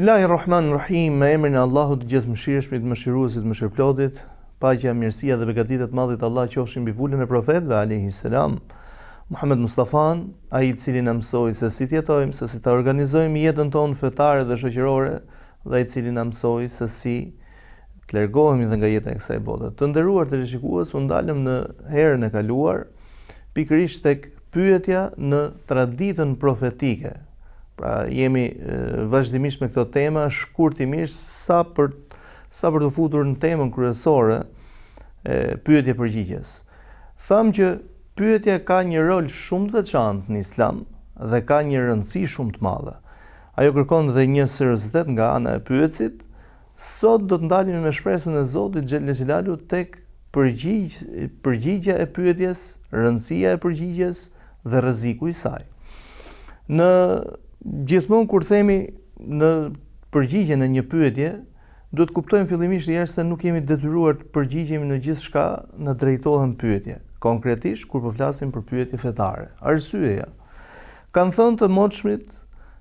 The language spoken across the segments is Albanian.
Bismillahirrahmanirrahim, me emrin e Allahut të gjithëmëshirshmit, mëshiruesit, mëshirëplotit, paqja, mirësia dhe begatitja e madhit Allah qofshin mbi vulën e profetëve alayhis salam, Muhammed Mustafan, ai i cili na mësoi se si të jetojmë, se si ta organizojmë jetën tonë fetare dhe shoqërore, dhe ai i cili na mësoi se si të largohemi dhe nga jeta e kësaj bote. Të nderuar televizionistë, u ndalëm në herën e kaluar pikërisht tek pyetja në traditën profetike. Pra jemi vazhdimisht me këto tema, shkurtimisht sa për të futur në temën kryesore, pyetje përgjigjes. Tham që pyetja ka një rol shumë të veçantë në Islam dhe ka një rëndësi shumë të madhe. Ajo kërkon dhe një seriozitet nga ana e pyetësit. Sot do të ndalemi me shpresën e Zotit Xhelel Xhelalu tek përgjigja e pyetjes, rëndësia e përgjigjes dhe rreziku i saj. Gjithmonë kur themi në përgjigjen e një pyetje, duhet kuptojmë fillimisht se nuk jemi detyruar të përgjigjemi në gjithçka na drejtohen pyetje. Konkretisht kur po flasim për pyetje fetare. Arsyeja. Kanë thënë të moshmit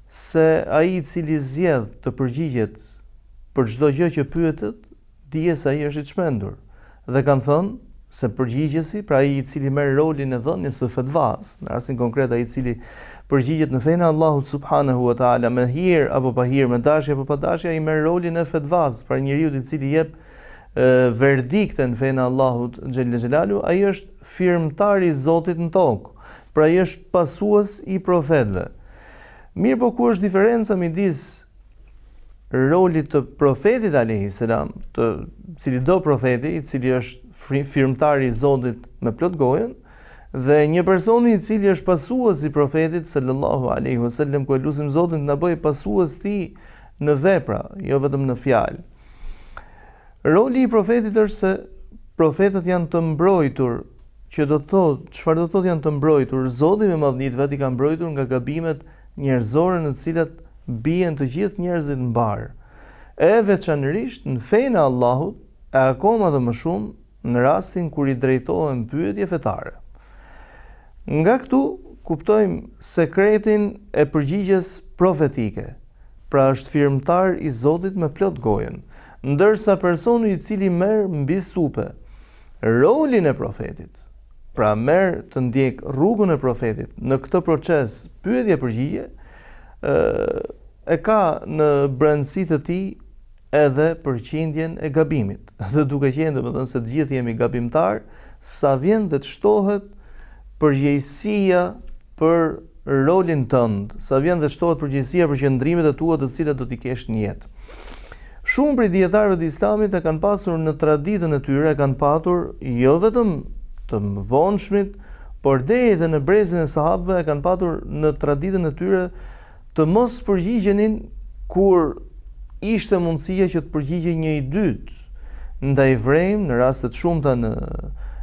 se ai i cili zgjedh të përgjigjet për çdo gjë që pyetet, dihet se ai është i çmendur. Dhe kanë thënë se përgjigjesi, pra ai i cili merr rolin e dhënies së fetvas, në rastin konkret ai i cili përgjigjet në fenë Allahut subhanahu wa taala me hir apo pa hir, me dashje apo pa dashje, ai merr rolin e fetvas, pra njeriu i cili jep verdikte në fenë Allahut Xhelel Xhelalu, ai është firmtari i Zotit në tokë, pra ai është pasues i profetëve. Mirë, po ku është diferenca midis rolit të profetit alayhis salam, të cili do profeti, i cili është firmtari i Zotit me plot gojën, dhe një personi i cili është pasues i profetit sallallahu alaihi wasallam, ku lutim Zotin të na bëjë pasues ti në vepra, jo vetëm në fjalë. Roli i profetit është se profetët janë të mbrojtur, që do të thotë, çfarë do të thotë janë të mbrojtur? Zoti me madhënitë vet i ka mbrojtur nga gabimet njerëzore në të cilat bien të gjithë njerëzit në barë. E veçanërisht në fenë e Allahut, e akoma dhe më shumë në rastin kur i drejtohen pyetje fetare. Nga këtu kuptojmë sekretin e përgjigjes profetike, pra është firmtar i Zotit me plot gojën, ndërsa personi i cili merr mbi supe rolin e profetit, pra merr të ndjek rrugën e profetit në këtë proces pyetje-përgjigje, e ka në brendësi të tij edhe përqindjen e gabimit. Dhe duke qenë domethënë se të gjithë jemi gabimtar, sa vjen dhe të shtohet përgjegjësia për rolin tënd, sa vjen dhe shtohet përgjegjësia për qëndrimet e tua të cilat do t'i kesh në jetë. Shumë prej dietarëve të Islamit e kanë pasur në traditën e tyre, e kanë patur jo vetëm të mëvonshmit, por deri edhe në brezin e sahabëve e kanë patur në traditën e tyre të mos përgjigjenin kur ishte mundësia që të përgjigjej një i dytë. Ndaj vrejmë në rastet shumta në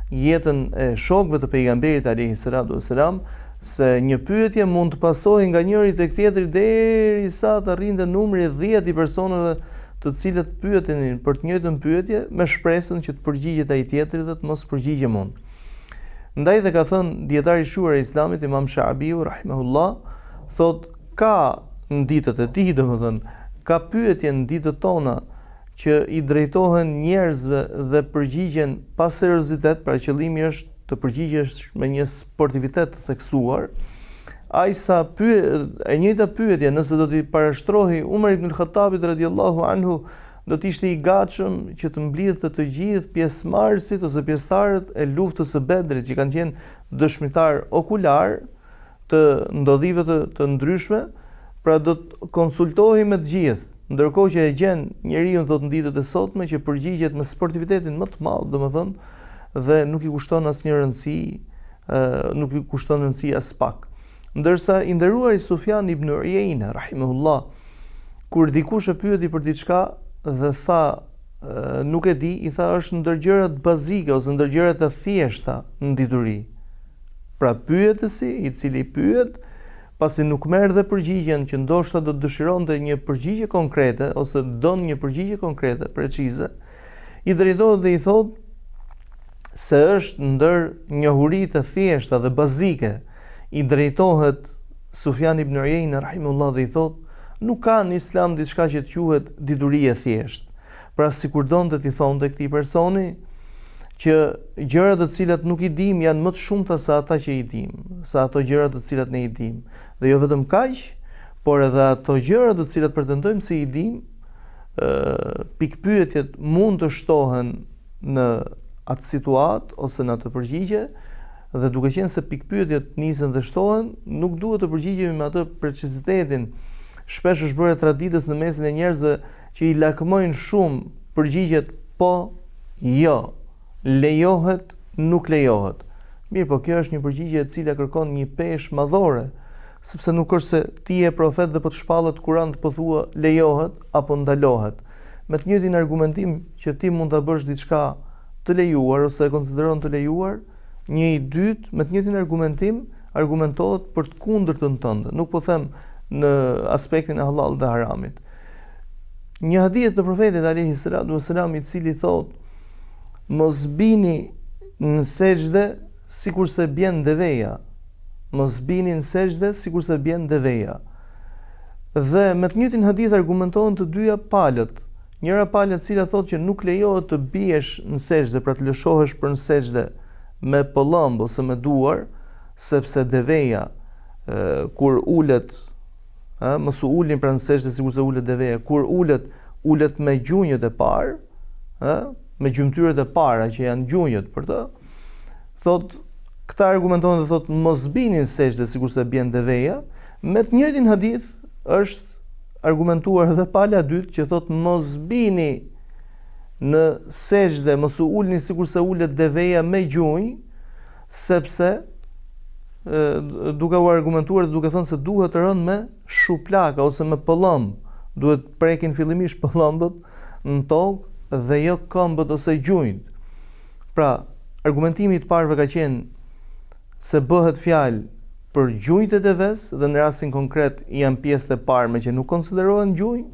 jetën e shokëve të pejgamberit alayhis salam, se një pyetje mund të pasojë nga njëri tek tjetri derisa të arrinte numri 10 i personave të cilët pyetenin për të njëjtën pyetje me shpresën që të përgjigjet ai tjetri dhe të mos përgjigjem unë. Ndaj dhe ka thënë dietari i shuar e Islamit Imam Shaabiu rahimahullah, thotë ka në ditët e tij, domethënë ka pyetje në ditët tona që i drejtohen njerëzve dhe përgjigjen pa seriozitet, pra qëllimi është të përgjigjesh me një sportivitet të theksuar. Ai sa e njëjta pyetje, nëse do t'i parashtrohej Umar ibn al-Khattabit radhiyallahu anhu, do të ishte i gatshëm që të mblidhte të gjithë pjesëmarrësit ose pjesëtarët e luftës së Bedrit, që kanë qenë dëshmitar okular të ndodhive të ndryshme, pra do të konsultohej me të gjithë. Ndërkohë që e gjen njeriu thotë në ditët e sotme që përgjigjet me sportivitetin më të madh, domethënë, dhe nuk i kushton asnjë rëndësi, nuk i kushton rëndësi as pak. Ndërsa i nderuari Sufjan ibn Uyeyna rahimahullah, kur dikush e pyeti për diçka dhe tha nuk e di, i tha është ndër gjërat bazike ose ndër gjërat e thjeshta në dituri. Pra pyetësi i cili pyet, pasi nuk merr dhe përgjigjen që ndoshta do të dëshironte një përgjigje konkrete ose don një përgjigje konkrete, precize, i drejtohet dhe i thotë se është ndër njohuritë e thjeshta dhe bazike, i drejtohet Sufjan ibn Uyeyna rahimahullah dhe i thotë, Nuk ka në Islam diçka që të quhet dituri e thjesht. Pra sikur donte t'i thonte këtij personi që gjërat të cilat nuk i dim janë më të shumta se ata që i dim, sa ato gjërat të cilat ne i dim. Dhe jo vetëm kaq, por edhe ato gjërat të cilat pretendojmë se i dim, pikpyetjet mund të shtohen në atë situatë ose në atë përgjigje, dhe duke qenë se pikpyetjet nisen dhe shtohen, nuk duhet të përgjigjemi me atë precizitetin. Shpesh është bërë traditës në mesin e njerëzve që i lakmojnë shumë përgjigjet po, jo, lejohet, nuk lejohet. Mirë, po kjo është një përgjigje e cila kërkon një peshë madhore, sepse nuk është se ti je profet dhe po të shpallet Kur'an të po thua lejohet apo ndalohet. Me të njëjtin argumentim që ti mund ta bësh diçka të lejuar ose e konsideron të lejuar, një i dytë me të njëjtin argumentim argumentohet për të kundërtën tënde. Nuk po them në aspektin e halal dhe haramit. Një hadith të profetit alayhi salatu wasalam i cili thotë: mos bini në sejdë sikurse bjen deveja. Mos bini në sejdë sikurse bjen deveja. Dhe me të njëjtin hadith argumentohen të dyja palët. Njëra palë e cila thotë që nuk lejohet të biesh në sejdë, pra të lëshohesh për në sejdë me pëllëmb ose me duar, sepse deveja kur ulet, mos u ulin pra në sejdë sikurse ulet deveja, kur ulet me gjunjët e parë, me gjymtyrët e para që janë gjunjët për të, thotë këta argumentojnë dhe thotë mos bini në sejdë sikurse bjen deveja. Me të njëjtin hadith është argumentuar edhe pala e dytë që thotë mos bini në sejdë, mos u ulni sikurse ulet deveja me gjunjë, sepse duke u argumentuar dhe duke thënë se duhet të rënë me shuplaka ose me pëllëmb, duhet prekin fillimisht pëllëmbët në tokë dhe jo këmbët ose gjunjët. Pra, argumentimi i parëve ka qenë se bëhet fjalë për gjunjët e deves dhe në rastin konkret janë pjesët e parme që nuk konsiderohen gjunjë,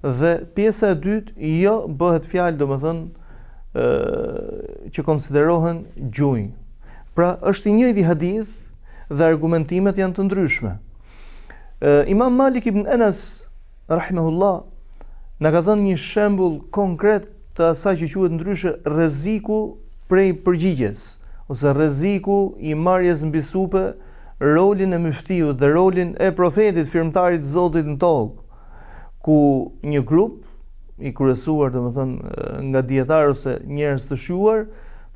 dhe pjesa e dytë jo bëhet fjalë, domethënë që konsiderohen gjunjë. Pra është i njëjti hadith dhe argumentimet janë të ndryshme. Imam Malik ibn Anas rahimahullah na ka dhënë një shembull konkret të asaj që quhet ndryshe rreziku prej përgjigjes ose rreziku i marrjes mbi supe, rolin e myftiut dhe rolin e profetit, firmtarit Zotit në tokë, ku një grup i kryesuar domethënë nga dietar ose njerëz të shuar,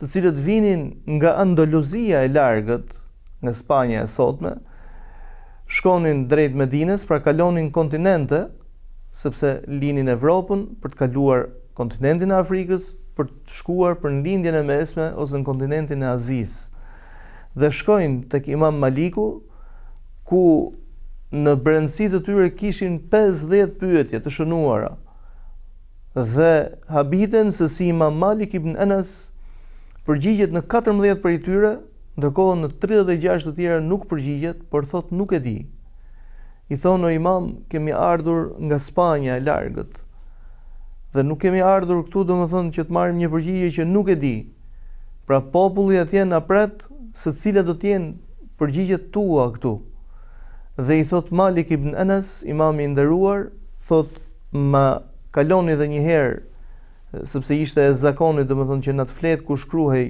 të cilët vinin nga Andaluzia e largët, nga Spanja e sotme, shkonin drejt Medines, pra kalonin kontinente, sepse linin Evropën për të kaluar kontinentin e Afrikës, për të shkuar për në lindjen e mesme ose në kontinentin e Azisë. Dhe shkojnë tek Imam Maliku, ku në brendësi të tyre kishin 50 pyetje të shënuara. Dhe habiten se si Imam Malik ibn Anas përgjigjet në 14 prej tyre, ndërkohë në 36 të tjera nuk përgjigjet, por thot nuk e di. I thonë: o Imam, kemi ardhur nga Spanja e largët, dhe nuk kemi ardhur këtu domethënë që të marrim një përgjigje që nuk e di. Pra populli atje na pret se cilat do të jenë përgjigjet tua këtu. Dhe i thot Malik ibn Anas, imami i nderuar, thot: ma kaloni edhe një herë, sepse ishte e zakonit domethënë që në të fletë ku shkruhej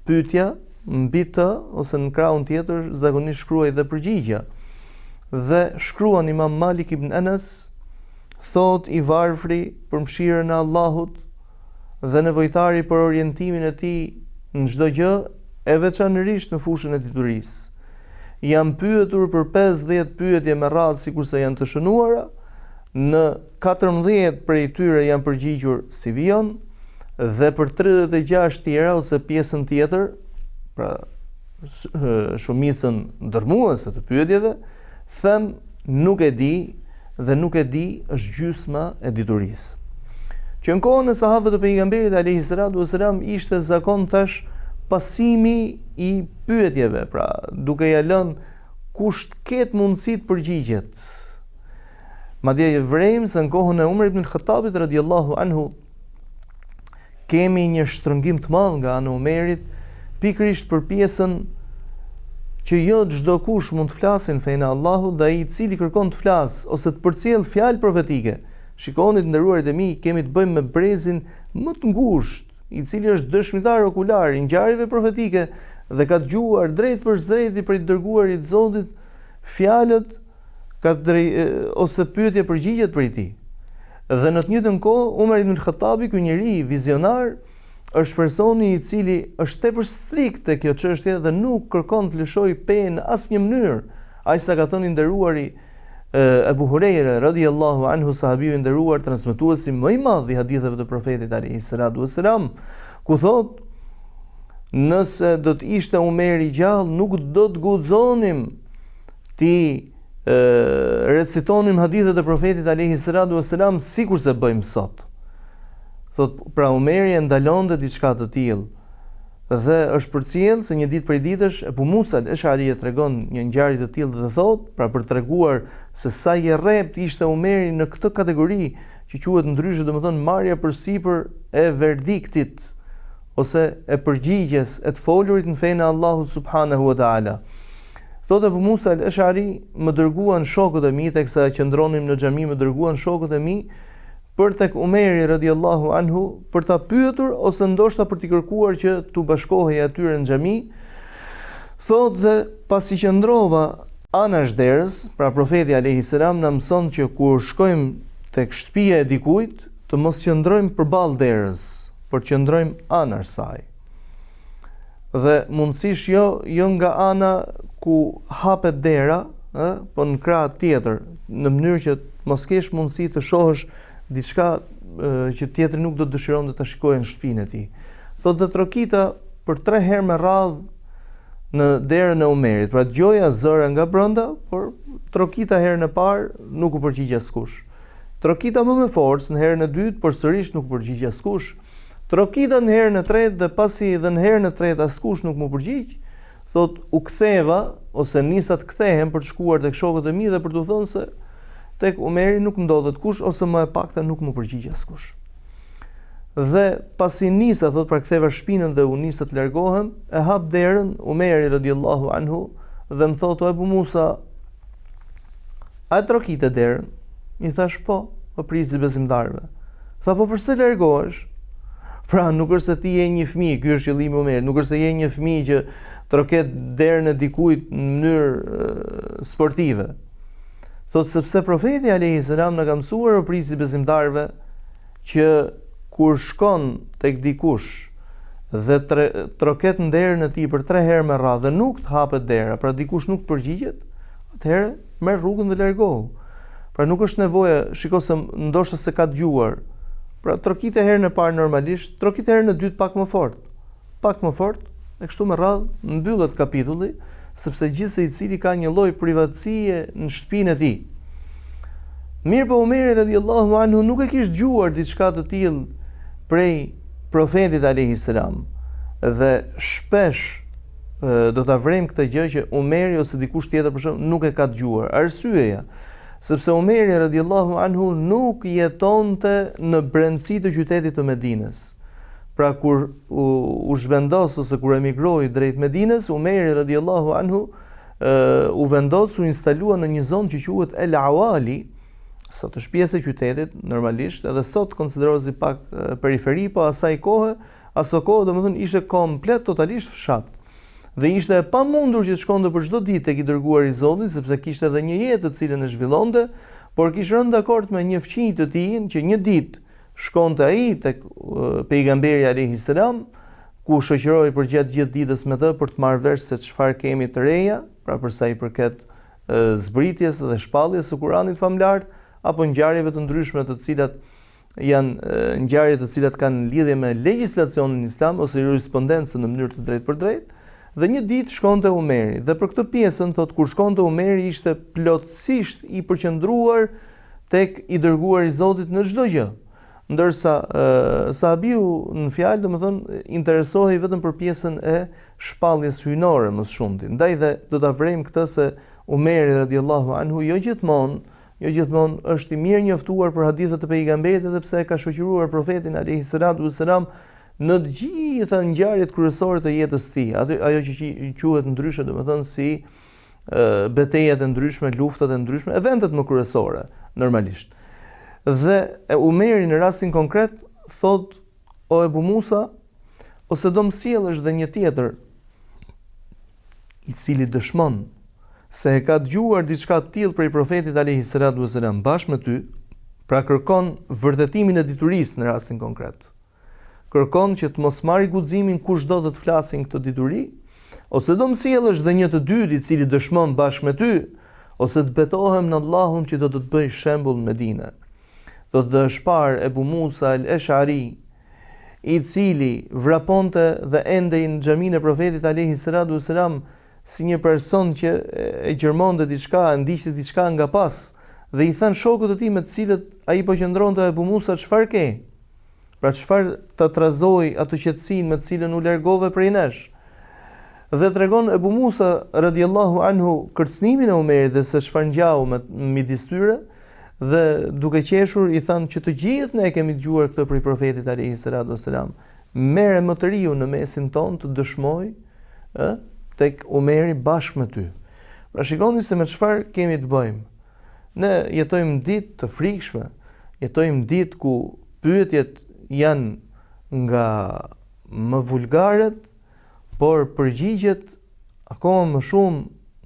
pyetja, mbi të ose në krahun tjetër zakonisht shkruhej dhe përgjigja. Dhe shkruan Imam Malik ibn Anas, thot i varfri për mëshirën e Allahut dhe nevojtari për orientimin e tij në çdo gjë, e veçanërisht në fushën e diturisë. Jam pyetur për 50 pyetje me radhë sikurse janë të shënuara, në 14 prej tyre janë përgjigjur si vijon, dhe për 36 tjera ose pjesën tjetër, pra shumicën ndërmuese të pyetjeve, them nuk e di, dhe nuk e di është gjysma e diturisë. Që në kohën e sahabëve të pejgamberit alayhi salatu wasalam ishte zakon tash pasimi i pyetjeve, pra duke ja lënë kush të ketë mundësi të përgjigjet. Madje e vrejmë se në kohën e Umar ibn Khattabit radhiyallahu anhu kemi një shtrëngim të madh nga ana e Umerit, pikërisht për pjesën që jo çdo kush mund të flasë në fenë e Allahut dhe ai i cili kërkon të flasë ose të përcjell fjalë profetike. Shikoni të nderuarit e mi, kemi të bëjmë me brezin më të ngushtë, i cili është dëshmitar okular i ngjarjeve profetike dhe ka dëgjuar drejt për drejt për i dërguarit të Zotit fjalët ose pyetje përgjigjet për ti. Dhe në të njëjtën kohë Umar ibn Khattabi, ky njeri vizionar, është personi i cili është tepër strikt te kjo çështje dhe nuk kërkon të lëshojë penë në asnjë mënyrë. Ai sa ka thënë i nderuari Abu Huraira radhiyallahu anhu, sahabiu i nderuar, transmetuesi më i madh i haditheve të profetit alayhi salatu wassalam, ku thotë: nëse do të ishte Umeri gjallë, nuk do të guxonim ti recitonim hadithet e profetit alayhi salatu wassalam sikur se bëjmë sot. Thot, pra Umeri e ndalonte diçka të tillë. Dhe është përcjell se një ditë prej ditësh Abu Musa al-Ash'ari tregon një ngjarje të tillë dhe thot, pra për treguar se sa i rrept ishte Umeri në këtë kategori që quhet ndryshe, domethënë marrja përsipër e verdiktit ose e përgjigjes e të folurit në fenë e Allahut subhanahu wa taala. Thot Abu Musa al-Ash'ari, më dërguan shokët e mi teksa qëndronim në xhami, më dërguan shokët e mi për tek Umeri radhiyallahu anhu për ta pyetur ose ndoshta për t'i kërkuar që t'u bashkohej atyre në xhami. Thot, dhe pasi qëndrova anash derës, pra profeti alayhi salam na mëson që kur shkojmë tek shtëpia e dikujt të mos qëndrojmë përballë derës, por qëndrojmë anash saj. Dhe mundësish jo nga ana ku hapet dera, po në krah tjetër, në mënyrë që mos kesh mundësi të shohësh diçka që tjetri nuk do të dëshironte ta shikojë në shtëpinë e tij. Thotë, dhe trokita për 3 herë me radhë në derën e Umerit. Pra dëgjoja zëra nga brenda, por trokita herën e parë nuk u përgjigj askush. Trokita më me forcë në herën e dytë, por sërish nuk u përgjigj askush. Trokita në herën e tretë dhe pasi edhe në herën e tretë askush nuk më përgjigj. Thotë, u ktheva ose nisa të kthehem për të shkuar tek shokët e mi dhe për t'u thënë se tek Umeri nuk ndodhet kush ose më e pakta nuk më përgjigj askush. Dhe pasi nisa, thot, pra ktheva shpinën dhe u nisa të largohem, e hap derën Umeri radhiyallahu anhu dhe më thotë: Abu Musa, a trokite derën? I thash po, o prisi besimtarëve. Tha, po pse largohesh? Pra nuk është se ti je një fëmijë, ky është qëllimi i Umerit, nuk është se je një fëmijë që troket derën e dikujt në mënyrë sportive. Thot, sepse profeti alayhi salam na ka mësuar, o prisi besimtarëve, që kur shkon tek dikush dhe troket në derën e tij për 3 herë me radhë dhe nuk të hapet dera, pra dikush nuk përgjigjet, atëherë merr rrugën dhe largohu. Pra nuk është nevoja, shiko se ndoshta se ka dëgjuar. Pra trokite herën e parë normalisht, trokite herën e dytë pak më fort, e kështu me radhë mbyllet kapitulli, sepse gjithse i cili ka një lloj privatësie në shtëpinë e tij. Mirë, po Umeri radhiyallahu anhu nuk e kishte dëgjuar diçka të tillë prej profetit alayhi salam. Dhe shpesh do ta vrem këtë gjë që Umeri ose dikush tjetër për shemb nuk e ka dëgjuar. Arsyeja, sepse Umeri radhiyallahu anhu nuk jetonte në brendësi të qytetit të Medinës. Pra kur u zhvendos ose kur emigroi drejt Medinës, Umeri radhiyallahu anhu u vendos, u instalua në një zonë që quhet El Awali, sot është pjesë e qytetit normalisht, edhe sot konsiderohet si pak periferi, po asaj kohë domethënë ishte komplet totalisht fshat. Dhe ishte e pamundur që të shkonte për çdo ditë tek i dërguari i Zotit, sepse kishte edhe një jetë të cilën e zhvillonte, por kishte rënë dakord me një fëmijë të tij që një ditë shkonte ai tek pejgamberi alayhi salam, ku shoqëroi për gjatë gjithë ditës me të për të marrë vesh se çfarë kemi të reja, pra për sa i përket zbritjes dhe shpalljes së Kuranit famlar, apo ngjarjeve të ndryshme të cilat janë ngjarje të cilat kanë lidhje me legjislacionin islam ose jurisprudencën në mënyrë të drejtë për drejtë. Dhe një ditë shkonte Umeri, dhe për këtë pjesën thot, kur shkonte Umeri ishte plotësisht i përqendruar tek i dërguari i Zotit në çdo gjë. Ndërsa sahabiu në fjalë, domethënë, interesohej vetëm për pjesën e shpalljes hyjnore më së shumti. Ndaj dhe do ta vrejmë këtë se Umeri radhiyallahu anhu jo gjithmonë është i mirë njoftuar për hadithet e pejgamberit, edhe pse e ka shoqëruar profetin alayhi salatu wassalam në të gjitha ngjarjet kryesore të jetës së tij, ajo që quhet ndryshe, domethënë si betejat e ndryshme, luftat e ndryshme, eventet më kryesore normalisht. Dhe Umeri në rastin konkret thot: o Ebu Musa, ose do më sjellësh dhe një tjetër i cili dëshmon se e ka dëgjuar diçka të tillë prej profetit alayhi salatu wasalam bashkë me ty, pra kërkon vërtetimin e diturisë në rastin konkret. Kërkon që të mos marrë guximin kushdo të flasin këtë dituri, ose do më sjellësh dhe një të dytë i cili dëshmon bashkë me ty, ose të betohem në Allahun që do të të bëj shembull në Medinë. Do të shpar Ebu Musa al-Ash'ari, i cili vraponte dhe endej në xhaminë e profetit alayhi salatu wasalam si një person që e gjermonte diçka, ndiqte diçka nga pas, dhe i than shokut të tij me të cilët ai po qëndronte: Ebu Musa, çfarë ke? Pra çfarë ta trazoi atë qetësinë me të cilën u largove prej nesh? Dhe tregon Ebu Musa radhiyallahu anhu kërcënimin e Umerit dhe se çfarë ngjau midis tyre, dhe duke qeshur i thanë që të gjithë ne kemi dëgjuar këtë prej profetit alayhi salatu wasalam. Merre më të riu në mesin ton të dëshmoj tek Umeri bashkë me ty. Pra shikoni se me çfarë kemi të bëjmë. Ne jetojmë ditë të frikshme, jetojmë ditë ku pyetjet janë nga më vulgaret, por përgjigjet akoma më shumë,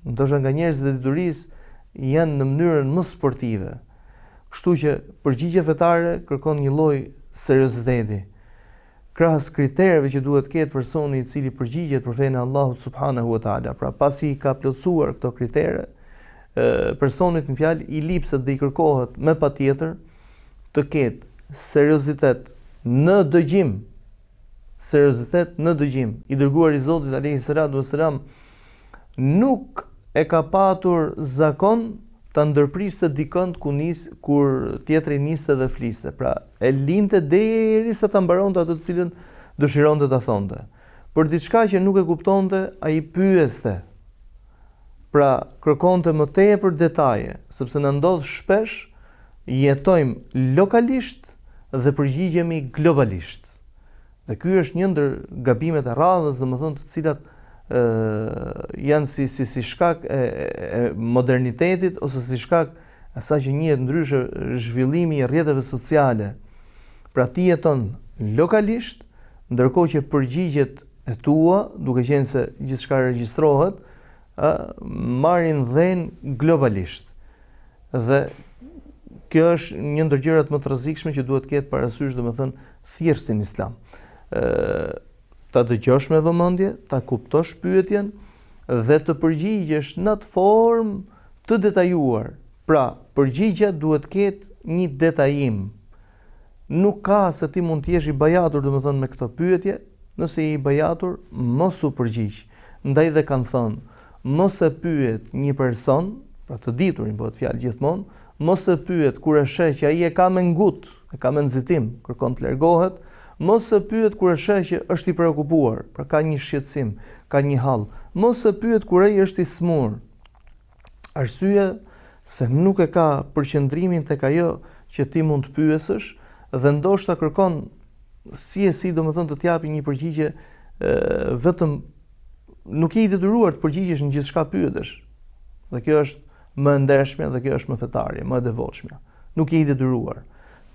ndoshta nga njerëzit e diturisë, janë në mënyrën më sportive. Kështu që përgjigje fetare kërkon një lloj serioziteti. Krahas kritereve që duhet ketë personi i cili përgjigjet për fenë e Allahut subhanahu wa taala. Pra pasi ka plotësuar këto kritere, personit në fjalë i lipset dhe i kërkohet me patjetër të ketë seriozitet në dëgjim. Seriozitet në dëgjim. I dërguari i Zotit alayhi salatu wasalam nuk e ka patur zakon ta ndërpriste dikënd kur tjetri niste dhe fliste. Pra, e linte derisa ta mbaronte atë të cilën dëshironte ta thonte. Për diçka që nuk e kuptonte, ai pyeste. Pra, kërkonte më tepër detaje, sepse na ndodh shpesh jetojmë lokalisht dhe përgjigjemi globalisht. Dhe ky është një ndër gabimet e radhës, domethënë të cilat janë si shkak e modernitetit ose si shkak asaj që njihet ndryshe zhvillimi i rrjeteve sociale. Pra ti jeton lokalisht, ndërkohë që përgjigjet e tua, duke qenë se gjithçka regjistrohet, marrin dhënë globalisht. Dhe kjo është një ndër gjërat më të rrezikshme që duhet të ketë parasysh, domethënë thjesht në Islam. Ta dëgjosh me vëmendje, ta kuptosh pyetjen dhe të përgjigjesh në atë formë të detajuar. Pra, përgjigja duhet ketë një detajim. Nuk ka se ti mund të jesh i bajatur, domethënë me këtë pyetje, nëse je i bajatur, mos u përgjigj. Ndaj dhe kanë thënë, mos e pyet një person, pra të diturin bëhet fjalë gjithmonë, mos e pyet kur e sheh që ai e ka me ngut, e ka me nxitim, kërkon të largohet. Mos e pyet kur e sheh që është i preokupuar, pra ka një shqetësim, ka një hall. Mos e pyet kur ai është i smur. Arsyeja se nuk e ka përqendrimin tek ajo që ti mund të pyesësh dhe ndoshta kërkon si domethënë të t'japi një përgjigje vetëm nuk je i detyruar të përgjigjesh në gjithçka pyetesh. Dhe kjo është më e ndershme dhe kjo është më fetare, më e devotshme. Nuk je i detyruar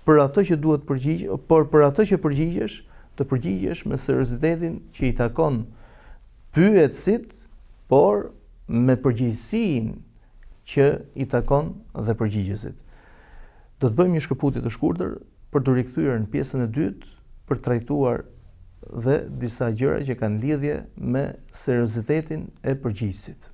për atë që duhet përgjigj, por për atë që përgjigjesh, të përgjigjesh me seriozitetin që i takon pyetësit, por me përgjegjësinë që i takon dhe përgjigjesit. Do të bëjmë një shkëputje të shkurtër për të rikthyer në pjesën e dytë për të trajtuar dhe disa gjëra që kanë lidhje me seriozitetin e përgjigjësit.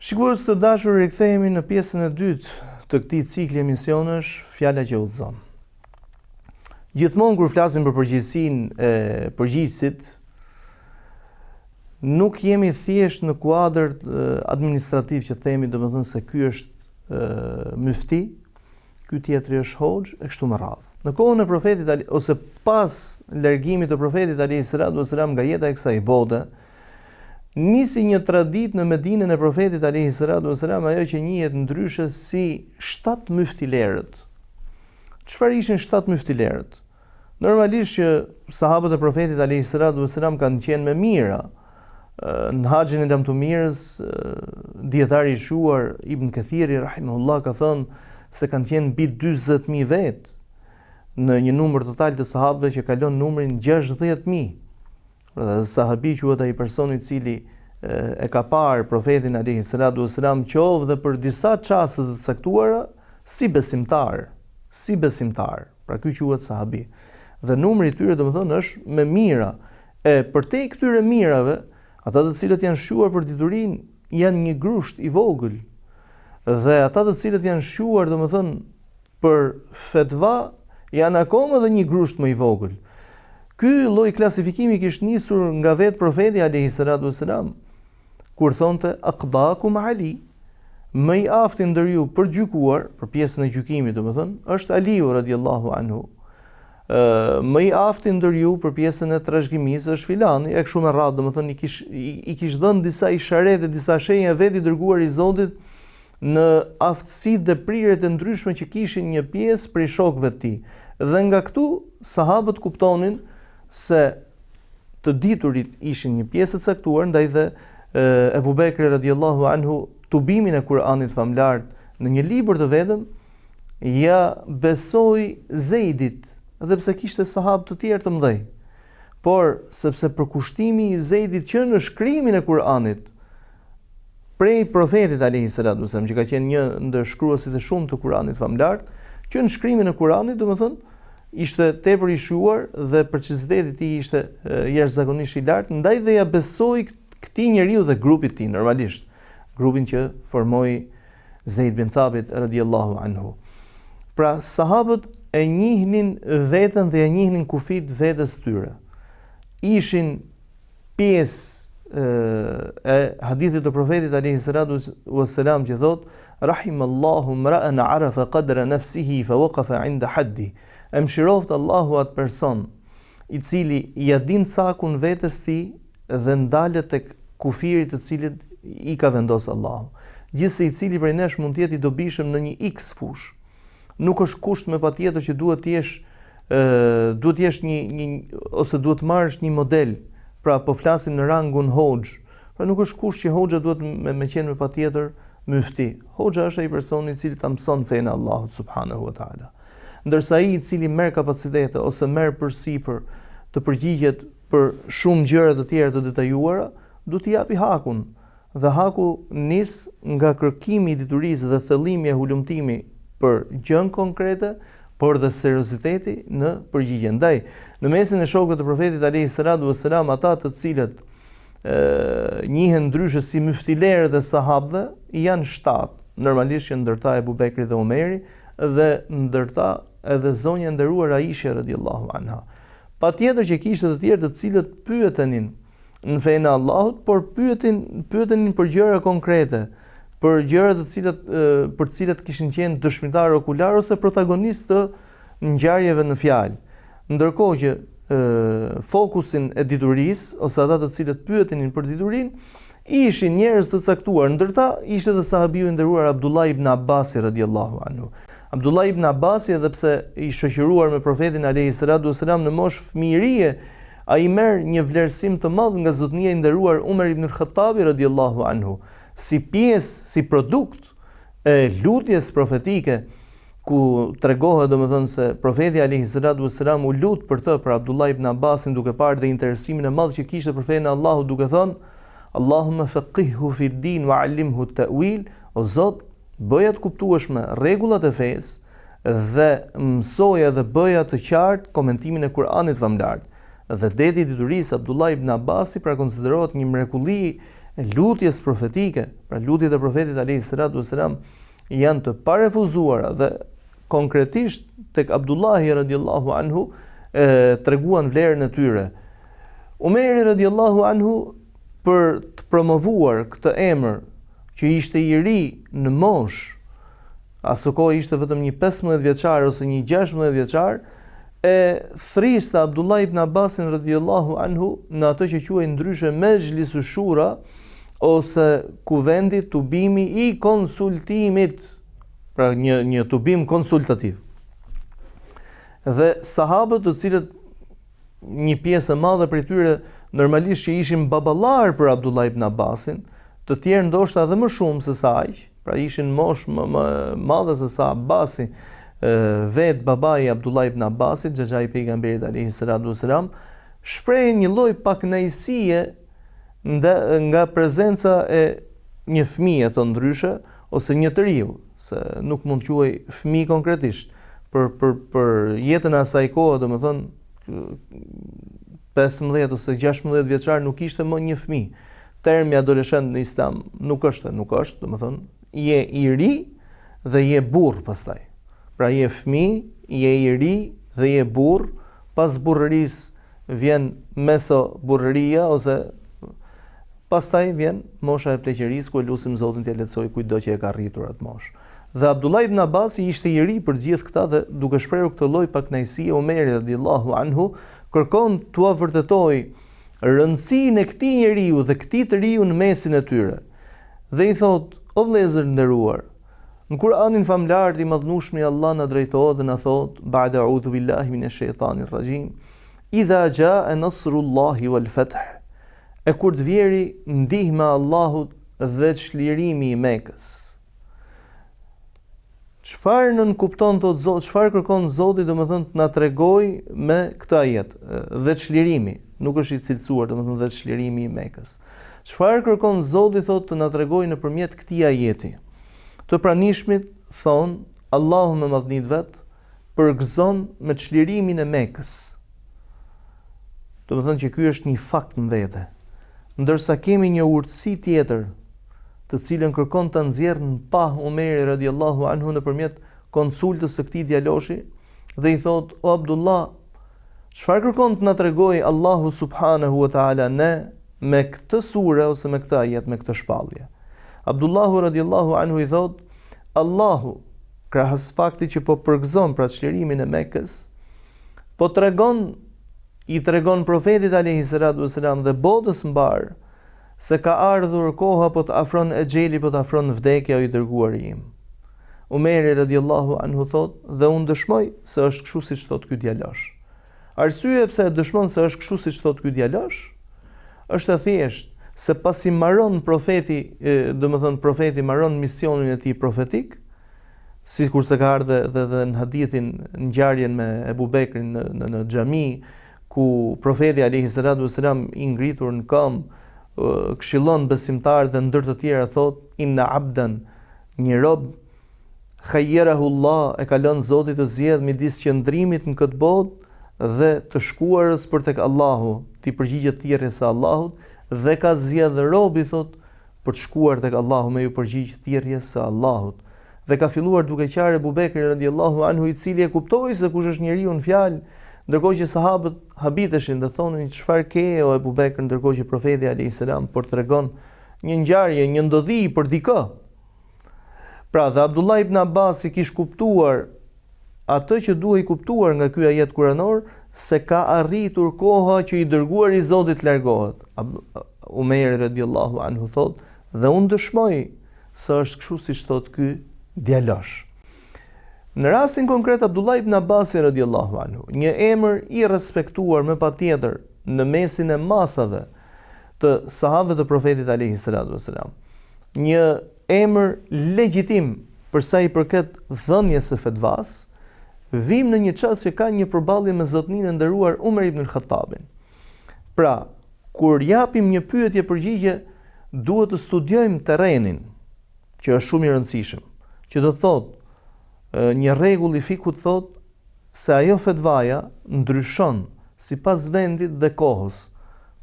Sigurisht të dashur, rikthehemi në pjesën e dytë të këtij cikli emisionesh Fjala që udhëzon. Gjithmonë kur flasim për përgjegjësinë e përgjigjësit, nuk jemi thjesht në kuadër administrativ që themi, domethënë se ky është myfti, ky tjetri është hoxh e kështu me radhë. Në kohën e profetit ose pas largimit të profetit alayhis salam nga jeta e kësaj bote, nisi një traditë në Medinën e profetit alayhis salam, ajo që njihet ndryshe si 7 myftilerët. Çfarë ishin 7 myftilerët? Normalisht që sahabët e profetit alayhis salam kanë qenë me mira. Në haxhin e lamtumirës, dietari i shuar Ibn Kathiri rahimahullah ka thënë se kanë qenë mbi 40.000 vet në një numër total të sahabëve që kalon numrin 60.000. Pra sahabi quhet ai personi i cili e ka parë profetin alayhis salam qoftë për disa çaste të caktuara si besimtar. Pra ky quhet sahabi. Dhe numri i tyre domethënë është me mira. E përtej këtyre mirave, ata të cilët janë shquar për diturinë janë një grusht i vogël. Dhe ata të cilët janë shquar domethënë për fetva janë akoma edhe një grusht më i vogël. Ky lloj klasifikimi kishte nisur nga vetë profeti alayhis salam, kur thonte aqdakum Ali, më i afti ndër ju për gjykuar, për pjesën e gjykimit domethënë, është Aliu radhiyallahu anhu. Më i afti ndër ju për pjesën e trashëgimisë është filani, e kështu me radhë, domethënë i kish dhënë disa isharete, disa shenja vetë i dërguar i Zotit në aftësitë dhe prirjet e ndryshme që kishin një pjesë prej shokëve të tij. Dhe nga këtu sahabët kuptonin se të diturit ishin një pjesë e caktuar, ndaj dhe Ebu Bekri radhiyallahu anhu tubimin e Kur'anit famlar në një libër të vetëm ja besoi Zeidit, edhe pse kishte sahabë të tjerë të mëdhej. Por sepse përkushtimi i Zeidit që në shkrimin e Kur'anit prej profetit alayhis salam, që ka qenë një ndër shkruesit e shumë të Kur'anit famlar, që në shkrimin e Kur'anit domethënë ishte tepër i shuar dhe preciziteti i tij ishte jashtëzakonisht i lartë, ndaj dhe ja besoi këtij njeriu dhe grupit të tij, normalisht grupin që formoi Zeid bin Thabit radhiyallahu anhu. Pra sahabët e njihnin veten dhe e njihnin kufit vetes tyre. Ishin pjesë e hadithit të profetit alayhis salam që thot rahimallahu mra'an arafa qadra nafsihi fa waqafa 'inda haddi. Mëshiroft Allahu atë person i cili ja din cakun vetes tij dhe ndalet tek kufirit të cilit i ka vendosur Allahu. Gjithsesi i cili prej nesh mund të jetë i dobishëm në një X fush. Nuk është kusht me patjetër që duhet të jesh një ose duhet të marrësh një model. Pra po flasim në rangun hoxh. Pra nuk është kusht që hoxha duhet me qenë me patjetër myfti. Hoxha është ai personi i cili ta mëson fenë Allahut subhanahu wa taala. Ndërsa ai i cili merr kapacitete ose merr përsipër të përgjigjet për shumë gjëra të tjera të detajuara, duhet t'i japi hakun. Dhe haku nis nga kërkimi i diturisë dhe thellimi e hulumtimi për gjën konkrete, por dhe serioziteti në përgjigje. Ndaj, në mesin e shokëve të profetit alayhis salam, ata të cilët njihen ndryshe si myftilerët e sahabëve janë 7. Normalisht që ndërta Ebu Bekri dhe Omeri dhe ndërta edhe zonja nderuar Aisha radhiyallahu anha. Patjetër që kishte të tjerë të cilët pyetenin në fenë e Allahut, por pyetenin për gjëra konkrete, për gjëra për të cilat kishin qenë dëshmitar okular ose protagonistë të ngjarjeve në fjalë. Ndërkohë që fokusin e diturisë ose ata të cilët pyetenin për diturinë ishin njerëz të caktuar, ndërta ishte edhe sahabiu i nderuar Abdullah ibn Abbas radhiyallahu anhu. Abdullah ibn Abbas, edhe pse i shoqëruar me profetin alayhis salam në moshë fëmijërie, ai merr një vlerësim të madh nga zotnia i nderuar Umar ibn al-Khattabi radhiyallahu anhu, si pjesë, si produkt e lutjes profetike, ku tregohet domethënë se profeti alayhis salam u lut për të, për Abdullah ibn Abbasin, duke parë dhe interesimin e madh që kishte për fenë e Allahut, duke thënë Allahumma faqihhu fi din wa 'allimhu at-ta'wil, o Zot, bëja të kuptueshme rregullat e fesë dhe mësoja dhe bëja të qartë komentimin e Kur'anit famlar. Dhe deti i diturisë Abdullah ibn Abbasi pra konsiderohet një mrekulli e lutjes profetike. Pra lutjet e profetit alayhis salam janë të parefuzuara dhe konkretisht tek Abdullahi radhiyallahu anhu treguan vlerën e tyre. Umeri radhiyallahu anhu për të promovuar këtë emër që ishte i ri në moshë, aso kohë ishte vetëm një 15 vjeçar ose një 16 vjeçar, e thriste Abdullah ibn Abbasin radhiyallahu anhu në ato që quhej ndryshe Mejlisu Shura ose kuvendi tubimi i konsultimit, pra një tubim konsultativ. Dhe sahabët, të cilët një pjesë e madhe prej tyre normalisht që ishin baballar për Abdullah ibn Abbasin, të tjerë ndoshta edhe më shumë se sa aq, pra ishin moshë më madhe se sa Abbasi, vetë babai i Abdullah ibn Abbasit, xhaxhai i pejgamberit alayhi salatu wasalam, shpreh një lloj pakënaqësie nga prezenca e një fëmije të ndryshe ose një të riu, se nuk mund të quhej fëmijë konkretisht. Për jetën e asaj kohe, domethënë 15 ose 16 vjeçar nuk ishte më një fëmijë. Termi adoleshent në Islam nuk është, domethënë je i ri dhe je burr pastaj. Pra je fëmijë, je i ri dhe je burr, pas burrërisë vjen meso burrëria ose pastaj vjen mosha e pleqërisë, ku lutim Zotin t'ia lehtësoj kujtdo që e ka rritur atë moshë. Dhe Abdullah ibn Abbasi ishte i ri për gjithë këta dhe duke shprehur këtë lloj pakënaqësie, Omeri radhiyallahu anhu kërkon t'ua vërtetoj rëndësinë e këtij njeriu dhe këtij të riu në mesin e tyre. Dhe i thot: "O vëllezër nderuar, në Kur'anin famlar i madhnueshmi Allah na drejtohet dhe na thot: Ba'da a'udhu billahi minash shaitanir rajim, idha jaa nasrullahi wal fath." E kur të vjeri ndihma e Allahut dhe çlirimi i Mekës. Çfarë nën kupton thot Zot, çfarë kërkon Zoti domethënë të na tregoj me këtë ajet, dhe çlirimi, nuk është i cilësuar domethënë dhe çlirimi i Mekës. Çfarë kërkon Zoti thot të na tregoj nëpërmjet këtij ajeti? Të pranishmit thon Allahu me madhnit vet përgëzon me çlirimin e Mekës. Domethënë që ky është një fakt në vete. Ndërsa kemi një urtësi tjetër, të cilën kërkon ta nxjerrë në pa Omeri radhiyallahu anhu nëpërmjet konsultës së këtij djaloshi, dhe i thot: "O Abdullah, çfarë kërkon të na tregoj Allahu subhanahu wa taala ne me këtë sure ose me këtë ajet, me këtë shpallje?" Abdullahu radhiyallahu anhu i thot: "Allahu, krahas faktit që po përgëzon pra çlirimin e Mekës, po i tregon profetit alayhi salatu wasalam dhe botës mbar se ka ardhur koha, po të afron e xheli, po të afron vdekja, o i dërguari im." Omeri radhiyallahu anhu thot: "Dhe unë dëshmoj se është kështu siç thot ky djalosh." Arsye pse e dëshmon se është kështu siç thot ky djalosh është e thjeshtë se pasi mbaron profeti, domethënë profeti mbaron misionin e tij profetik, sikur se ka ardhur edhe në hadithin ngjarjen me Ebu Bekrin në xhami, ku profeti alayhi salatu wasalam i ngritur në këmbë këshillon besimtarët dhe ndër të tjera thot: "Inna abdan", një rob, "khayyarahu Allah", e ka lënë Zoti të zgjedh midis qëndrimit në këtë botë dhe të shkuarës për tek Allahu, ti përgjigjet thirrjes së Allahut, dhe ka zgjedh robi thot për të shkuar tek Allahu me ju përgjigj thirrjes së Allahut. Dhe ka filluar duke qarë Ebu Bekri radhiyallahu anhu, i cili e kuptoi se kush është njeriu në fjalë, ndërkohë që sahabët habiteshin dhe thonin: "Çfarë ke o Ebu Bekr?" Ndërkohë që profeti alayhis salam por tregon një ngjarje, një ndodhi për dikë. Pra, dhe Abdullah ibn Abbas i kish kuptuar atë që duhej kuptuar nga ky ajet kuranor, se ka arritur koha që i dërguari i Zotit largohet. Umeri radhiyallahu anhu thot: "Dhe unë dëshmoj se është kështu siç thot ky djalosh." Në rastin konkret Abdullah ibn Abbas radhiyallahu anhu, një emër i respektuar me patjetër në mesin e masave të sahabëve të profetit alayhi salatu wasalam, një emër legjitim për sa i përket dhënies së fetvas, vim në një çast që ka një përballje me zotninë e nderuar Umar ibn al-Khattabin. Pra, kur japim një pyetje përgjigje, duhet të studiojmë terrenin, që është shumë i rëndësishëm, që do të thotë një rregull i fikut thot se ajo fetvaja ndryshon sipas vendit dhe kohës.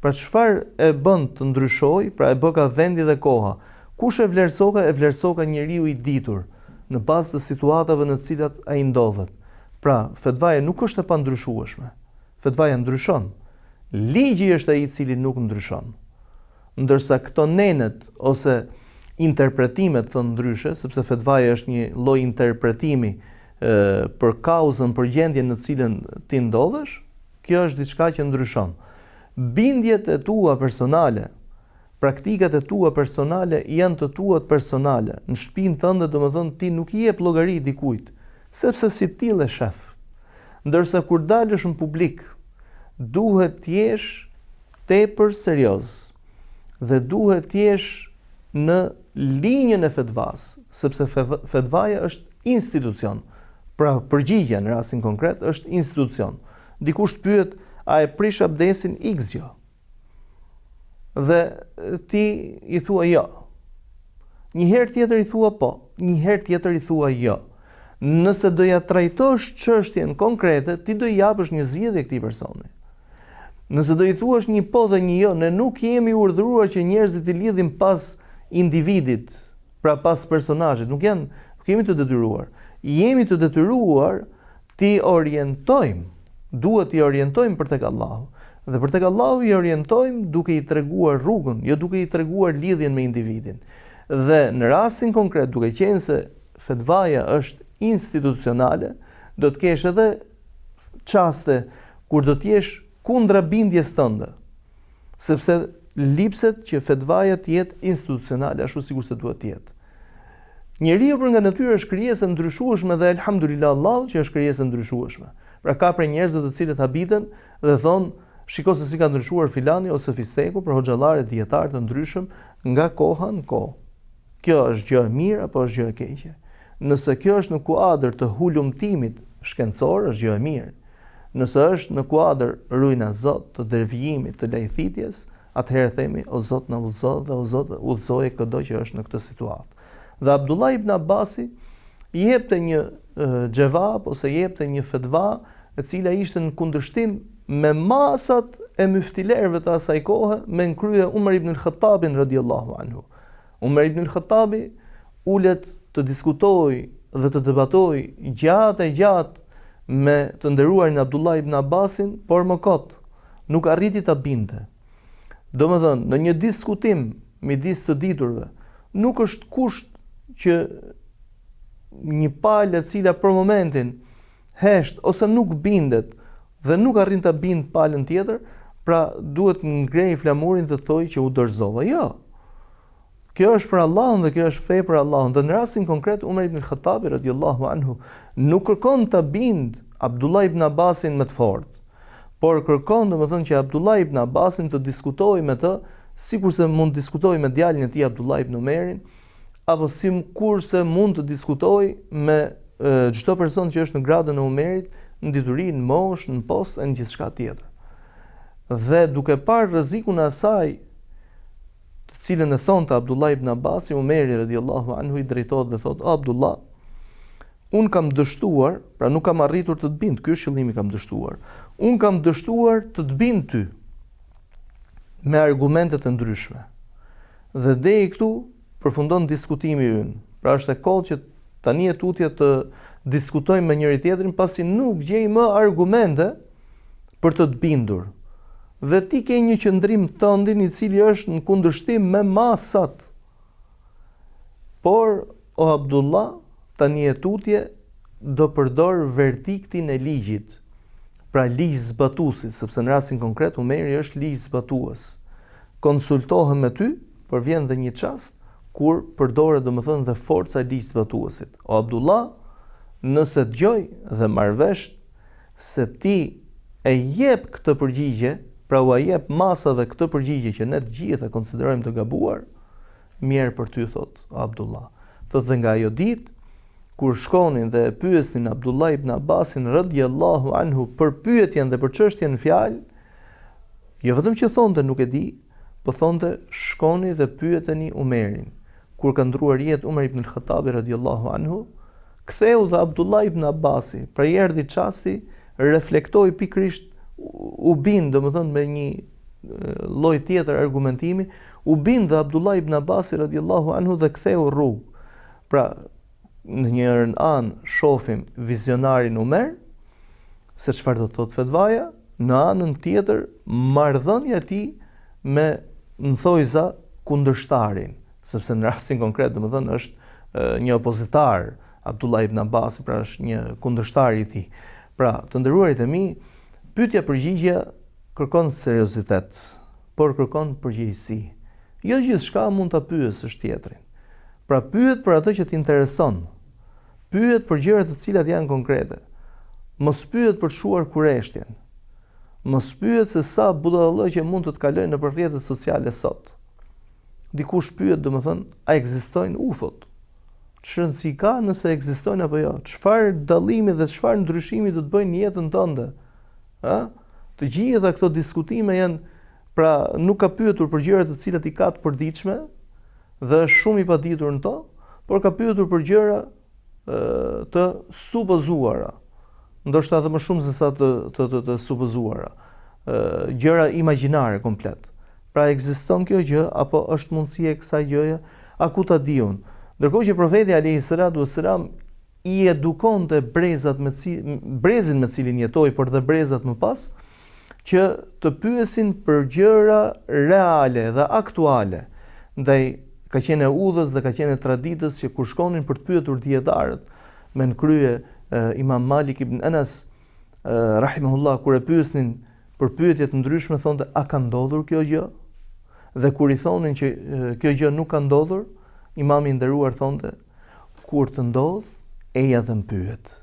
Pra çfarë e bën të ndryshojë, pra e bë ka vendi dhe koha. Kush e vlerësoka njeriu i ditur në bazë të situatave në të cilat ai ndodhet. Pra fetvaja nuk është e pandryshueshme. Fetvaja ndryshon. Ligji është ai i cili nuk ndryshon. Ndërsa këto nenet ose interpretimet të ndryshe, sepse fetvaja është një lloj interpretimi për kauzën, për gjendjen në cilën ti ndodhesh, kjo është diçka që ndryshon. Bindjet e tua personale, praktikat e tua personale janë të tuat personale. Në shtëpinë tënde, domethënë ti nuk i jep llogari dikujt, sepse si tillë e shef. Ndërsa kur dalësh në publik, duhet të jesh tepër serioz dhe duhet të jesh në linjën e fetvas, sepse fetvaja është institucion. Pra përgjigjja në rastin konkret është institucion. Dikush të pyet, a e prish abdesin X jo? Dhe ti i thua jo. Një herë tjetër i thua po, një herë tjetër i thua jo. Nëse do ja trajtosh çështjen konkrete, ti do i japësh një zgjidhje këtij personi. Nëse do i thuash një po dhe një jo, ne nuk jemi urdhëruar që njerëzit i lidhim pas individit, pra pas personazhit, nuk jemi të detyruar. Jemi të detyruar t'i orientojmë, duhet t'i orientojmë për tek Allahu. Dhe për tek Allahu i orientojmë duke i treguar rrugën, jo duke i treguar lidhjen me individin. Dhe në rastin konkret, duke qenë se fetvaja është institucionale, do të kesh edhe çaste kur do të jesh kundra bindjes tënde. Sepse lipset që fetvaja të jetë institucionale ashtu sikur se duhet të jetë. Njeriu për nga natyrë është krijesë ndryshueshme dhe elhamdulillah Allahu që është krijesë ndryshueshme. Pra ka për njerëz të cilët habiten dhe thonë, shiko se si ka ndryshuar filani ose fisteku për hoxhallarë dietar të ndryshëm nga koha në kohë. Kjo është gjë e mirë apo është gjë e keqe? Nëse kjo është në kuadër të hulumtimit shkencor, është gjë e mirë. Nëse është në kuadër rujna Zot, të dervijimit, të lajthitjes, atëherë themi o Zot na udhëzo dhe o Zot udhëzoje çdo që është në këtë situatë. Dhe Abdullah ibn Abasi jepte një xhevab ose jepte një fetva e cila ishte në kundërshtim me masat e myftilerëve të asaj kohe me krye Umar ibn al-Khattabin radhiyallahu anhu. Umar ibn al-Khattabi ulet të diskutoj dhe të debatoj gjatë me të nderuarin Abdullah ibn Abbasin, por më kot nuk arriti ta binte. Domethënë, në një diskutim midis të diturve, nuk është kusht që një palë e cila për momentin hesht ose nuk bindet dhe nuk arrin ta bind palën tjetër, pra duhet ngrej flamurin dhe thoj që u dorëzova. Jo. Kjo është për Allahun dhe kjo është fe për Allahun. Dhe në rastin konkret Umar ibn al-Khattabi radhiyallahu anhu nuk kërkon ta bind Abdullah ibn Abbasin me të fortë, por kërkon domethënë që Abdullah ibn Abbasin të diskutojë me të, sikurse mund të diskutojë me djalin e tij Abdullah ibn Umerin, apo sikurse mund të diskutojë me çdo person që është në gradën e Umerit, në dituri, në moshë, në post e në gjithçka tjetër. Dhe duke parë rrezikun e asaj, të cilën e thonte Abdullah ibn Abbasi, Umeri radhiyallahu anhu i drejtohet dhe thotë: "O Abdullah, un kam dështuar, pra nuk kam arritur të të bind, ky është qëllimi, kam dështuar. Un kam dështuar të të bind ty me argumente të ndryshme. Dhe deri këtu përfundon diskutimi ynë. Pra është e kohë që tani e tutje të diskutojmë me njëri tjetrin pasi nuk gjej më argumente për të të bindur. Dhe ti ke një qëndrim tëndin i cili është në kundërshtim me masat. Por, o Abdullah, tani e tutje do përdor verdiktin e ligjit, pra ligj zbatuesit, sepse në rastin konkret Umeri është ligj zbatues. Konsultohem me ty, por vjen dhe një çast kur përdoret domethënë dhe forca e ligj zbatuesit. O Abdullah, nëse dëgjoj dhe marr vesh se ti e jep këtë përgjigje, pra u jep masave këtë përgjigje që ne të gjithë e konsiderojmë të gabuar, mirë për ty, thot Abdullah. Thot dhe nga ajo ditë, kur shkonin dhe e pyesnin Abdullah ibn Abbasin radhiyallahu anhu për pyetjen dhe për çështjen në fjalë, jo vetëm që thonte nuk e di, po thonte shkoni dhe pyeteni Umerin. Kur ka ndruar jetë Umar ibn al-Khattabi radhiyallahu anhu, ktheu dhe Abdullah ibn Abbasi, pra i erdhi çasti, reflektoi pikërisht, u bind domethënë me një lloj tjetër argumentimi, u bind dhe Abdullah ibn Abbasi radhiyallahu anhu dhe ktheu rrugë. Pra në njërën anë shohim vizionarin Umer, se çfarë do të thotë fetvaja, në anën tjetër marrëdhënia e tij me në thojza kundërshtarin, sepse në rastin konkret, domethënë është një opozitar, Abdullah ibn Abbas, pra është një kundërshtar i tij. Pra, të nderuarit e mi, pyetja përgjigje kërkon seriozitet, por kërkon përgjegjësi. Jo gjithçka mund ta pyesësh tjetrin. Pra pyet për atë që t'intereson. Pyet për gjëra të cilat janë konkrete. Mos pyet për të shuar kureshtjen. Mos pyet se sa budallëqe mund të të kalojnë në rrjetet sociale sot. Dikush pyet, domethënë, a ekzistojnë UFO-t? Çrëndsi ka nëse ekzistojnë apo jo? Çfarë dallimi dhe çfarë ndryshimi do të bëjnë në jetën tënde? Ë? Të gjitha këto diskutime janë, pra nuk ka pyetur për gjëra të cilat i ka të përditshme dhe është shumë i paditur në to, por ka pyetur për gjëra të supozuara. Ndoshta edhe më shumë se sa të supozuara. Gjëra imagjinare komplet. Pra ekziston kjo gjë apo është mundësi e kësaj gjëje? A ku ta diun? Ndërkohë që profeti alayhi salatu wassalam i edukonte brezin me cilin jetoi, por dhe brezat më pas, që të pyesin për gjëra reale dhe aktuale. Ndaj ka qenë udhës dhe ka qenë traditës që kur shkonin për të pyetur dietarët, me në krye Imam Malik ibn Anas rahimahullah, kur e pyesnin për pyetje të ndryshme, thonte a ka ndodhur kjo gjë? Dhe kur i thonin që kjo gjë nuk ka ndodhur, Imami i nderuar thonte, kur të ndodh, eja dhe më pyet.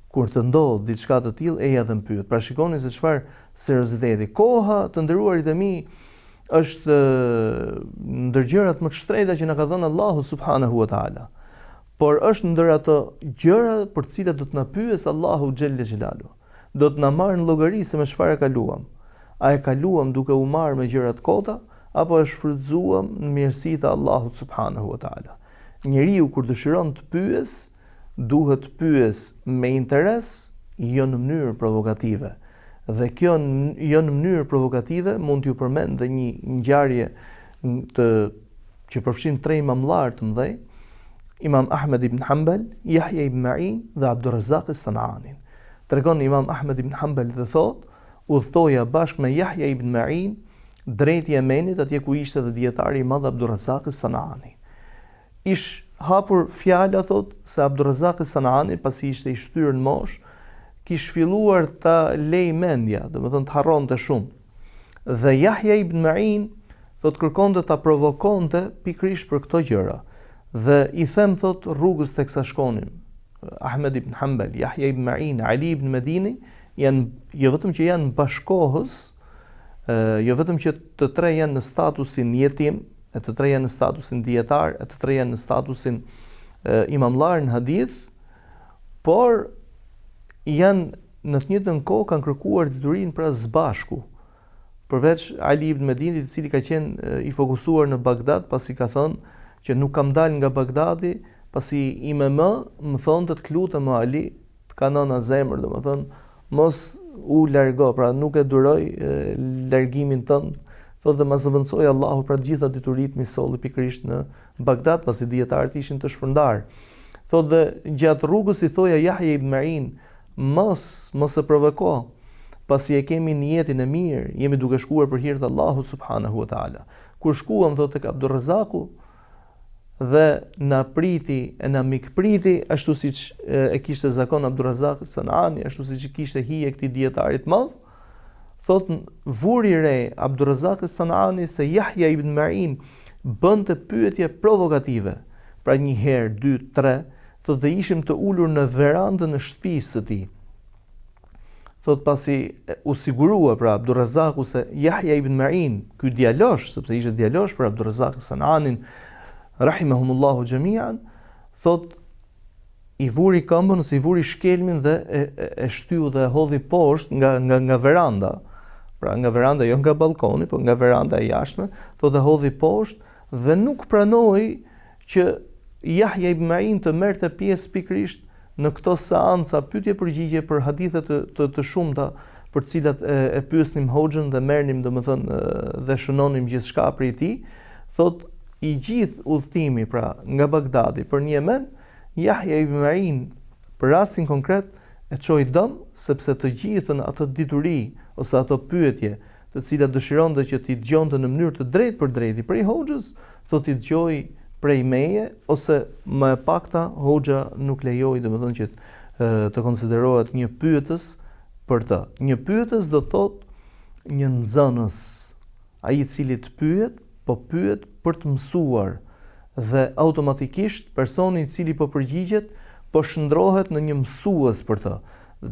Kur të ndodh diçka të tillë, eja dhe më pyet. Pra shikoni se çfarë serioziteti. Koha, të nderuarit e mi, është ndër gjërat më të shtrenjta që na ka dhënë Allahu subhanahu wa taala. Por është ndër ato gjëra për të cilat do të na pyes Allahu xhelle xhelalu. Do të na marrë në llogari se me çfarë kaluam. A e kaluam duke u marrë me gjëra të kota, apo e shfrytzuam në mirësitë e Allahut subhanahu wa taala. Njeriu kur dëshiron të pyes, duhet të pyes me interes, jo në mënyrë provokative. Dhe kjo jo në mënyrë provokative mund t'ju përmend dhe një ngjarje që përfshin 3 imamllar të mëdhej, Imam Ahmed ibn Hanbal, Yahya ibn Ma'in dhe Abdurrazzaq as-San'ani. Tregon Imam Ahmed ibn Hanbal dhe thot, udhtoja bashkë me Yahya ibn Ma'in drejt Yemenit, atje ku ishte dhe dietari i madh Abdurrazzaq as-San'ani. Ish hapur fjala, thot, se Abdurrazzaq as-San'ani, pasi ishte i shtyrë në mosh, kish filluar ta lej mendja, domethënë të harronte shumë. Dhe Yahya ibn Ma'in thot kërkonte ta provokonte pikërisht për këto gjëra. Dhe i them, thot, rrugës teksa shkonim, Ahmed ibn Hanbal, Yahya ibn Ma'in, Ali ibn Medini, janë jo vetëm që janë bashkohës, jo vetëm që të tre janë në statusin jetim, e të tre janë në statusin dietar, e të tre janë në statusin imamllar në hadith, por janë në të njëjtën kohë kanë kërkuar diturinë pra zbashku. Përveç Ali ibn Medinit, i cili ka qenë i fokusuar në Bagdad, pasi ka thënë që nuk kam dalë nga Bagdadi, pasi më thonë të lutem Ali, të kanona zemër, domethënë mos u largo, pra nuk e duroj largimin tënd. Thotë dhe ma zëvendësoi Allahu pra të gjitha dituritë mi solli pikërisht në Bagdad, pasi dietarët ishin të shpërndar. Thotë dhe gjatë rrugës i thoja Yahya ibn Ma'in, mos e provoko, pasi e kemi niyetin e mirë, jemi duke shkuar për hir të Allahut subhanahu wa taala. Kur shkuam, thotë, tek Abdurrazzaku dhe na priti e na mikpriti, ashtu siç e kishte zakon Abdurrazzaq as-San'ani, ashtu siç kishte hije këtij dietarit madh, thotë vuri re Abdurrazzaq as-San'ani se Yahya ibn Ma'in bënte pyetje provokative. Pra një herë, 2, 3, thotë dhe ishim të ulur në verandën e shtëpisë së tij. Thotë pasi u sigurua pra Abdurrazzaqu se Yahya ibn Ma'in, ky djalosh, sepse ishte djalosh për Abdurrazzaq as-San'anin, rahimahumullahu jami'an, thot i vuri këmbën ose i vuri shkelmin dhe e shtyu dhe e hodhi poshtë nga veranda. Pra nga veranda, jo nga balkoni, por nga veranda e jashtme, thot e hodhi poshtë dhe nuk pranoi që Yahya ibn Ma'in të merrte pjesë pikërisht në këto seanca pyetje përgjigje për hadithe të shumta për të cilat e pyesnim hoxhën dhe merrnim domethënë dhe shënonim gjithçka prej tij. Thot i gjithë udhëtimi pra nga Bagdadi për në Yemen, Yahya ibn Ma'in për rastin konkret e çoi dëm, sepse të gjithën ato dituri ose ato pyetje të cilat dëshironte që t'i dëgjonte në mënyrë të drejtë për drejtë prej hoxhës, thotë i dëgjoi prej meje, ose më e pakta hoxha nuk lejoi domethënë që të konsiderohet një pyetës për të. Një pyetës do thotë një nxënës, ai i cili të pyet, po pyet për të mësuar dhe automatikisht personi i cili po përgjigjet po shndrohet në një mësues për të.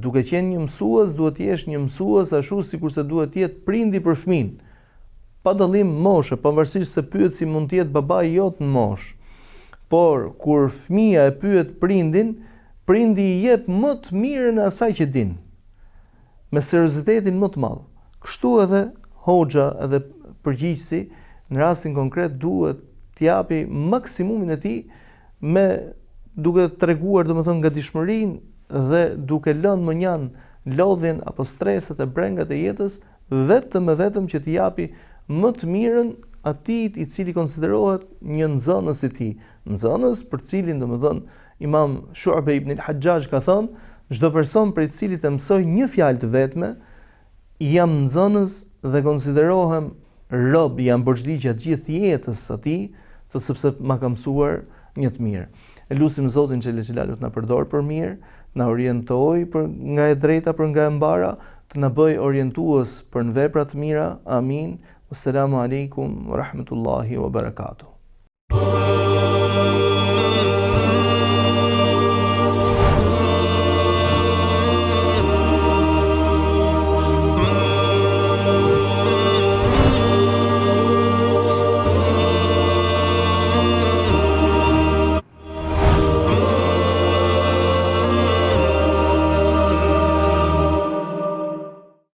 Duke qenë një mësues, duhet të jesh një mësues ashtu sikurse duhet të jetë prindi për fëmin. Pa dallim moshe, pavarësisht se pyetësi mund të jetë babai jot në moshë. Por kur fëmia e pyet prindin, prindi i jep më të mirën e asaj që din, me seriozitetin më të madh. Kështu edhe hoxha edhe përgjigjësi në rastin konkret duhet të japi maksimumin e tij me duke treguar domethënë gatishmërinë dhe duke lënë mënjan lodhjen apo streset e brengat e jetës vetëm e vetëm që t'i japi më të mirën atij i cili konsiderohet një nxënës i tij. Nxënës për cilin domethënë Imam Shu'be ibn al-Hajjaj ka thënë, çdo person prej cilit të mësoj një fjalë të vetme, jam nxënës dhe konsiderohem rob, jam borxhli gjatë gjithë jetës atij, sepse ma ka mësuar një të mirë. Lutim Zotin xhelel xhelalu të na përdor për mirë, na orientoj për nga e drejta për nga e mbara, të na bëj orientues për në vepra të mira. Amin. Wassalamu alaikum wa rahmatullahi wa barakatuh.